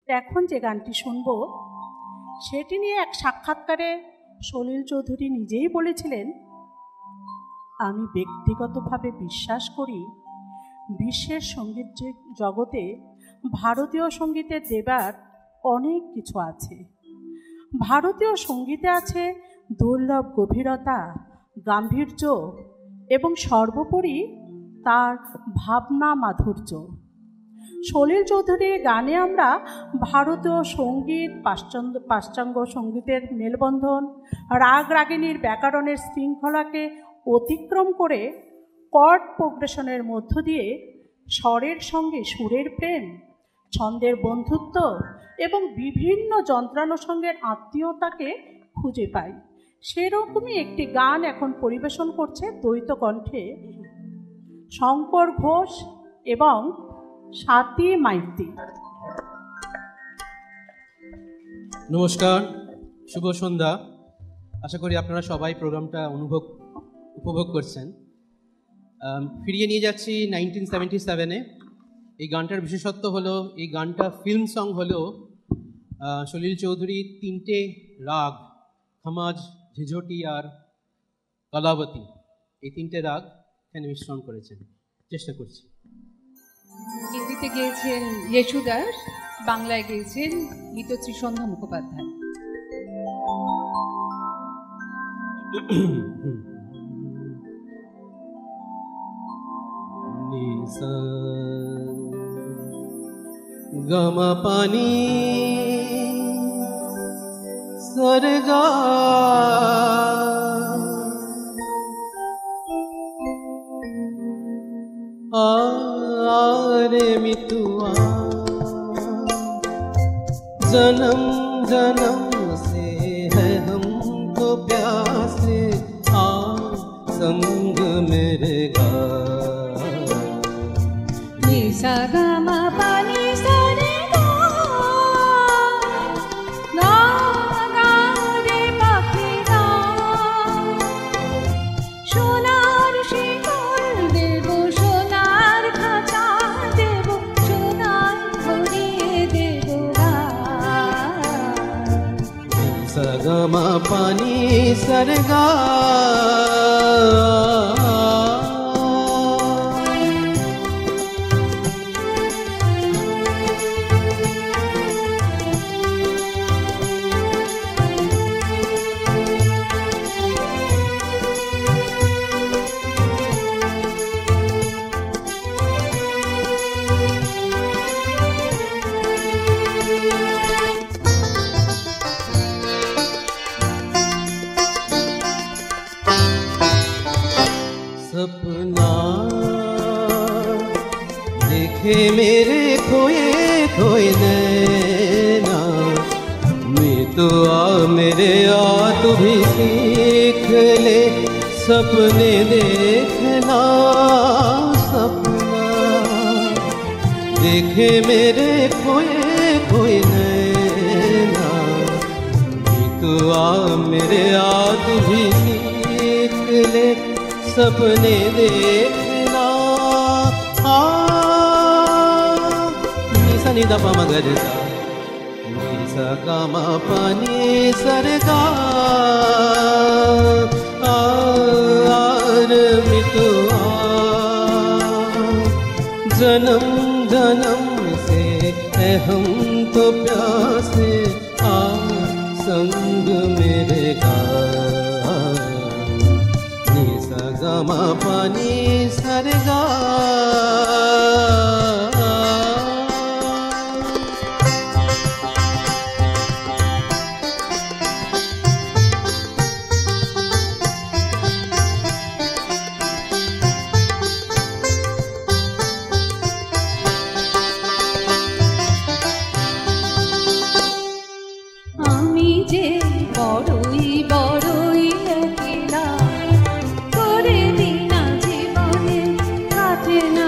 এখন যে গানটি শুনব সেটি নিয়ে এক সাক্ষাৎকারে সলিল চৌধুরী নিজেই বলেছিলেন, আমি ব্যক্তিগতভাবে বিশ্বাস করি বিশ্বের সঙ্গীত জগতে ভারতীয় সঙ্গীতের দেবার অনেক কিছু আছে। ভারতীয় সঙ্গীতে আছে দুর্লভ গভীরতা, গাম্ভীর্য এবং সর্বোপরি তার ভাবনা মাধুর্য। সলিল চৌধুরীর গানে আমরা ভারতীয় সঙ্গীত, পাশ্চাত্য সঙ্গীতের মেলবন্ধন, রাগ রাগিনীর ব্যাকরণের শৃঙ্খলাকে অতিক্রম করে কর্ড প্রোগ্রেশনের মধ্য দিয়ে স্বরের সঙ্গে সুরের প্রেম, ছন্দের বন্ধুত্ব এবং বিভিন্ন যন্ত্রানুষঙ্গের আত্মীয়তাকে খুঁজে পাই। সেরকমই একটি গান এখন পরিবেশন করছে দ্বৈত কণ্ঠে শঙ্কর ঘোষ এবং স্বাতী মাইতি। নমস্কার, শুভ সন্ধ্যা। আশা করি আপনারা সবাই প্রোগ্রামটা উপভোগ করছেন। ফিরিয়ে নিয়ে যাচ্ছি 1977-এ। এই গানটার বিশেষত্ব হলো এই গানটা ফিল্ম সং হলেও সলিল চৌধুরী 3টে রাগ, খামাজ, ঝিঝটি আর কলাবতী, এই 3টে রাগ এখানে মিশ্রণ করেছেন। চেষ্টা করছি। হিন্দিতে গেয়েছেন ইয়েশুদাস, বাংলায় গেয়েছেন গীতশ্রী সন্ধ্যা মুখোপাধ্যায়। गम पानी स्वर्गा आरे मितुआ जन्म जन्म से है हमको प्यासे, आ संग मेरे गा सा गा मा पा नी सा रे गा गा गा रे पाखी गा, সোনার শিকল দেব, সোনার খাঁচা দেব, সোনার ভরিয়ে দেব গা। सा गा मा पा नी सा रे गा। सपना देखे मेरे खोए खोए नैना, मैं तो आ मेरे आ तू भी सीख ले सपने देखना। सपना देखे मेरे खोए खोए नैना, मैं तो आ मेरे आ तू भी सीख ले सपने देखना। निसा निदा पा मगर सा, निसा गा मा पा नी सा रे गा। आर मितुआ जन्म जन्म से है हम तो प्यासे, आ संग मेरे गा गा मा पा नी सा रे गा। আমি যে বড়ই বড়ই একলা, করে দিনা জীবনে কাটে না।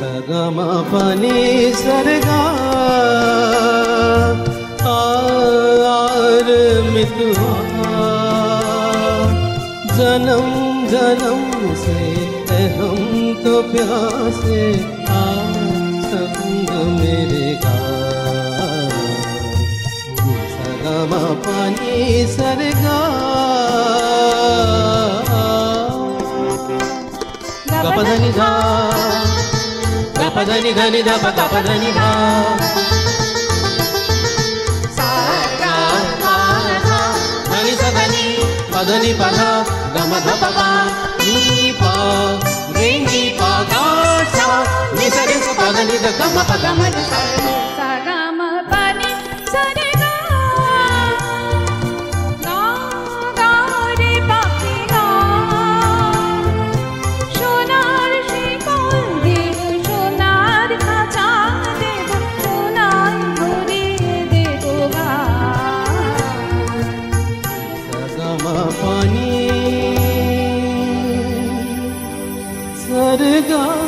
सगमा पानी सरगा आर मितुआ जन्म जन्म से हम तो प्यासे आ संग मेरे गा सगमा पानी सरगा गपधनि धा गपधनि धनि ध गपधनि धा धनि सधनि पधनि पध गम ध प नी प रे नी प गा सा नि स रे स पधनि ध गम प गम ध सा सा गा म प नि सा रे गा गा गा रे पाखी गा সোনার শিকল দেব সোনার খাঁচা দেব সোনায় ভরিয়ে দেব গা सगमा पानी सरगा